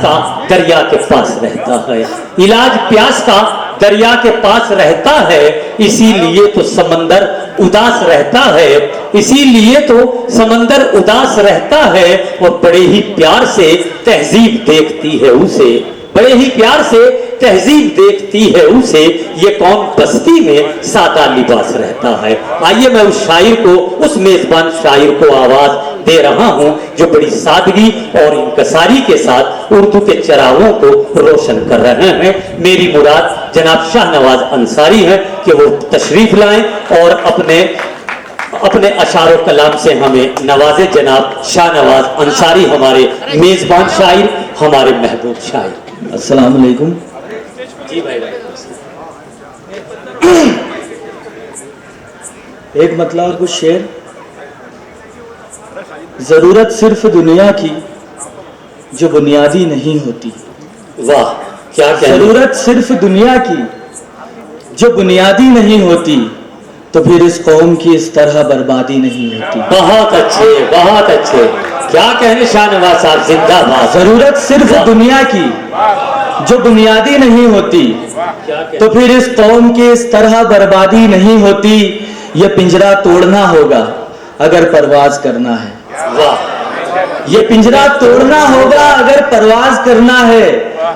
کا دریا کے پاس رہتا ہے، علاج پیاس کا دریا کے پاس رہتا ہے، اسی لیے تو سمندر اداس رہتا ہے، اسی لیے تو سمندر اداس رہتا ہے، اور بڑے ہی پیار سے تہذیب دیکھتی ہے اسے، بڑے ہی پیار سے تہذیب دیکھتی ہے اسے، یہ کون بستی میں سادہ لباس رہتا ہے۔ آئیے میں اس شاعر کو، اس میزبان شاعر کو آواز دے رہا ہوں جو بڑی سادگی اور انکساری کے ساتھ اردو کے چراغوں کو روشن کر رہے ہیں۔ میری مراد جناب شاہ نواز انصاری ہیں کہ وہ تشریف لائیں اور اپنے اشعار و کلام سے ہمیں نوازے۔ جناب شاہ نواز انصاری ہمارے میزبان شاعر، ہمارے محبوب شاعر۔ السلام علیکم جی بھائی، ایک مطلع اور کچھ شعر۔ ضرورت صرف دنیا کی جو بنیادی نہیں ہوتی، واہ کیا کہنا، ضرورت صرف دنیا کی جو بنیادی نہیں ہوتی، تو پھر اس قوم کی اس طرح بربادی نہیں ہوتی۔ بہت اچھے بہت اچھے، کیا کہنے شاہ نواز صاحب، زندہ باد۔ ضرورت صرف دنیا کی جو بنیادی نہیں ہوتی، تو پھر اس قوم کی اس طرح بربادی نہیں ہوتی۔ یہ پنجرہ توڑنا ہوگا اگر پرواز کرنا ہے، واہ یہ پنجرہ توڑنا ہوگا اگر پرواز کرنا ہے،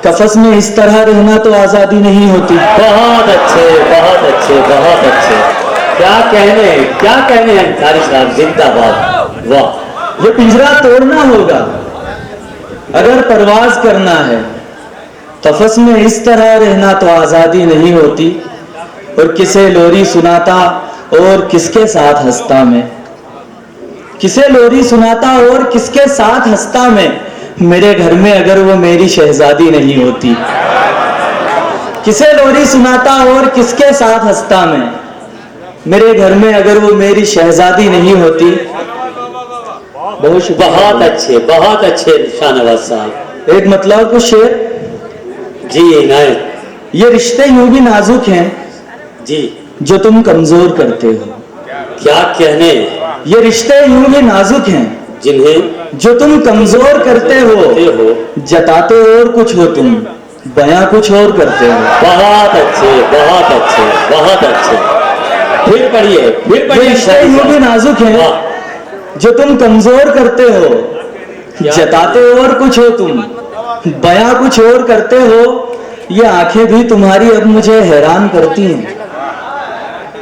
قفس میں اس طرح رہنا تو آزادی نہیں ہوتی۔ بہت اچھے بہت اچھے بہت اچھے، کیا کہنے انصاری صاحب، زندہ باد، واہ۔ یہ پنجرہ توڑنا ہوگا اگر پرواز کرنا ہے، قفس میں اس طرح رہنا تو آزادی نہیں ہوتی۔ اور کسے لوری سناتا اور کس کے ساتھ ہنستا میں، کسے لوری سناتا اور کس کے ساتھ ہنستا میں، میرے گھر میں اگر وہ میری شہزادی نہیں ہوتی۔ کسے لوری سناتا اور کس کے ساتھ ہنستا میں، میرے گھر میں اگر وہ میری شہزادی نہیں ہوتی۔ بہت شکریہ، بہت اچھے شاہ نواز صاحب۔ ایک مطلع اور کچھ شعر۔ جی عنایت۔ یہ رشتے یوں بھی نازک ہیں جی جو تم کمزور کرتے ہو، کیا کہنے، یہ رشتے یوں بھی نازک ہیں جنہیں جو تم کمزور کرتے ہو، جتاتے اور کچھ ہو تم، بیاں کچھ اور کرتے ہو۔ بہت اچھے بہت اچھے بہت اچھے، پھر پڑھیے یہ رشتے یوں بھی نازک ہیں جو تم کمزور کرتے ہو، جتاتے اور کچھ ہو تم، بیاں کچھ اور کرتے ہو۔ یہ آنکھیں بھی تمہاری اب مجھے حیران کرتی ہیں،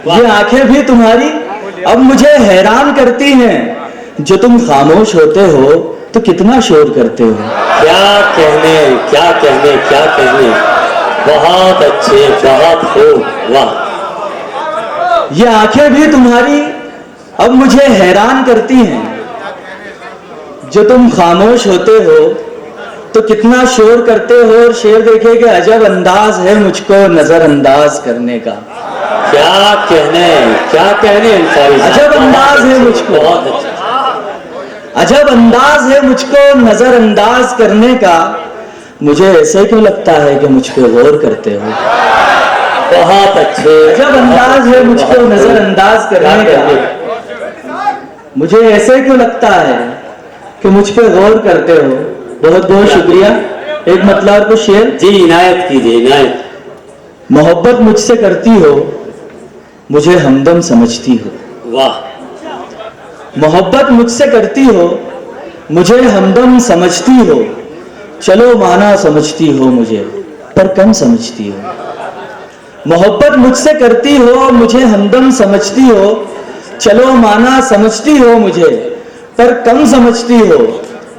یہ آنکھیں بھی تمہاری اب مجھے حیران کرتی ہیں، جو تم خاموش ہوتے ہو تو کتنا شور کرتے ہو۔ کیا کہنے کیا کہنے کیا کہنے، بہت اچھے بہت خوب، واہ۔ یہ آنکھیں بھی تمہاری اب مجھے حیران کرتی ہیں، جو تم خاموش ہوتے ہو تو کتنا شور کرتے ہو۔ اور شعر دیکھے کہ عجب انداز ہے مجھ کو نظر انداز کرنے کا، کیا کہنے انصاری صاحب، عجب انداز ہے مجھ کو، بہت اچھا، عجب انداز ہے مجھ کو نظر انداز کرنے کا، مجھے ایسے کیوں لگتا ہے کہ مجھ پہ غور کرتے ہو۔ بہت اچھے، عجب انداز ہے مجھ کو نظر انداز کرنے کا، مجھے ایسے کیوں لگتا ہے کہ مجھ پہ غور کرتے ہو۔ بہت بہت شکریہ۔ ایک مطلع اور کچھ شعر۔ جی عنایت کیجیے عنایت۔ محبت مجھ سے کرتی ہو مجھے ہمدم سمجھتی ہو، واہ۔ محبت مجھ سے کرتی ہو مجھے ہمدم سمجھتی ہو، چلو مانا سمجھتی ہو مجھے پر کم سمجھتی ہو۔ محبت مجھ سے کرتی ہو مجھے ہمدم سمجھتی ہو، چلو مانا سمجھتی ہو مجھے پر کم سمجھتی ہو۔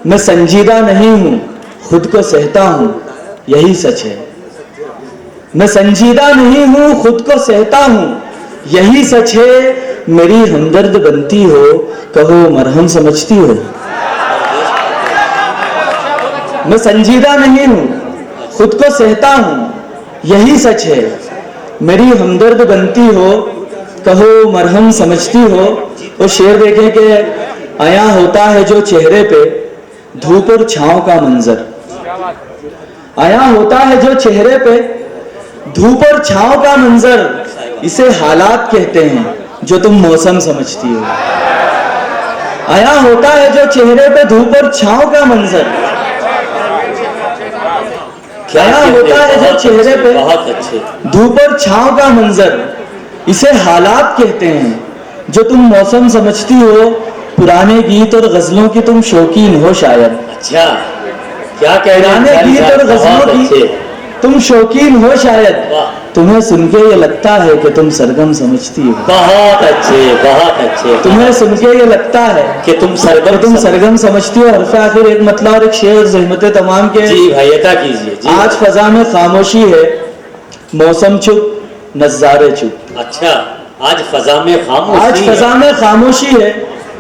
میں سنجیدہ نہیں ہوں خود کو سہتا ہوں یہی سچ ہے، میں سنجیدہ نہیں ہوں خود کو سہتا ہوں یہی سچ ہے۔ میری ہمدرد بنتی ہو کہو مرہم سمجھتی ہو۔ میں سنجیدہ نہیں ہوں خود کو سہتا ہوں یہی سچ ہے، میری ہمدرد بنتی ہو کہو مرہم سمجھتی ہو۔ اور شعر دیکھیں کہ عیاں ہوتا ہے جو چہرے پہ دھوپ اور چھاؤں کا منظر، عیاں ہوتا ہے جو چہرے پہ دھوپ اور چھاؤں کا منظر، اسے حالات کہتے ہیں جو تم موسم سمجھتی ہو۔ عیاں ہوتا ہے جو چہرے پہ دھوپ اور چھاؤں کا منظر، حیا ہوتا ہے جو چہرے پہ بہت اچھے دھوپ اور چھاؤں کا منظر، اسے حالات کہتے ہیں. جو تم موسم سمجھتی ہو، پرانے گیت اور غزلوں کی تم شوقین ہو شاید. اچھا کیا کہہ رہے پرانے ہیں گیت اور بہت غزلوں کی اچھے. تم شوقین ہو شاید. واہ. تمہیں سن کے یہ لگتا ہے کہ تم سرگم سمجھتی ہو. بہت اچھے بہت اچھے. تمہیں سن کے یہ لگتا ہے کہ تم کہ سرگم تم سرگم سمجھتی ہو. حرف آخر ایک مطلع اور ایک شعر زحمت تمام کے. جی بھائی عطا کیجیے جی. آج فضا میں خاموشی ہے، موسم چپ، نظارے چپ. اچھا آج فضا میں آج خاموشی فضا میں خاموشی ہے،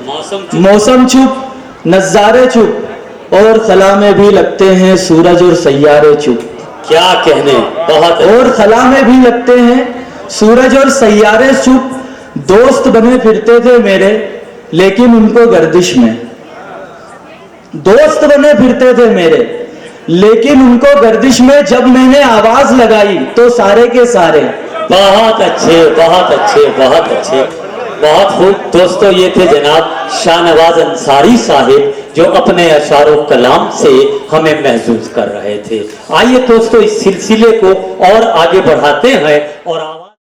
موسم موسم چپ، نظارے چپ، اور خلا میں بھی لگتے ہیں سورج اور سیارے چپ. کیا کہنے. بہت اور خلا میں بھی لگتے ہیں سورج اور سیارے چپ. دوست بنے پھرتے تھے میرے لیکن ان کو گردش میں. دوست بنے پھرتے تھے میرے لیکن ان کو گردش میں. جب میں نے آواز لگائی تو سارے کے سارے. بہت اچھے بہت اچھے بہت اچھے بہت خوب. دوستو یہ تھے جناب شاہ نواز انصاری صاحب جو اپنے اشعار و کلام سے ہمیں محظوظ کر رہے تھے. آئیے دوستو اس سلسلے کو اور آگے بڑھاتے ہیں اور